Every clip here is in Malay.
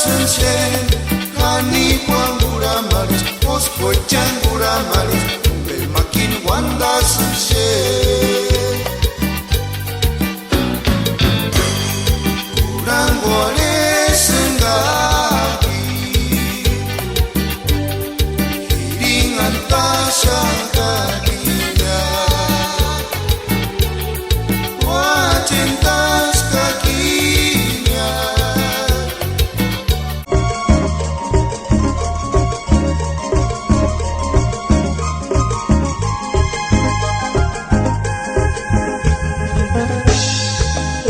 sensen Hani kuangura malis Posko cangura malis Be makin wanda sensen Kurang boleh senggaki Kiringan tasang kakinya Wah cinta kakinya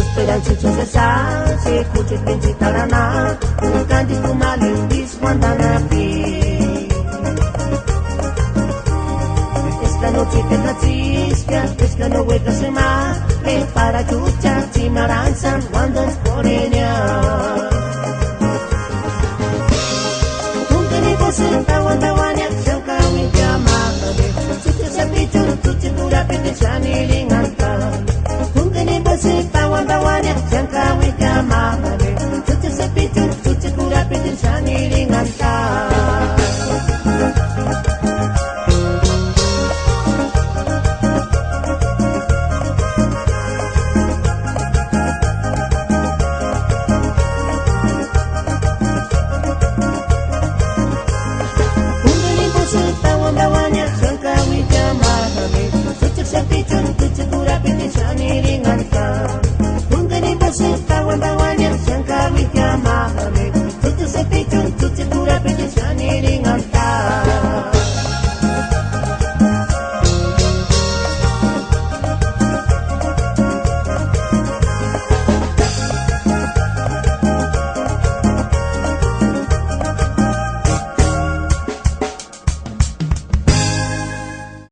Esperança de cessar, se curte bem de Taraná, um grande fumalim desguantanapi. Esta noche te noticia, esta noche semana, para chucha, cimaranzan, cuando es por ella.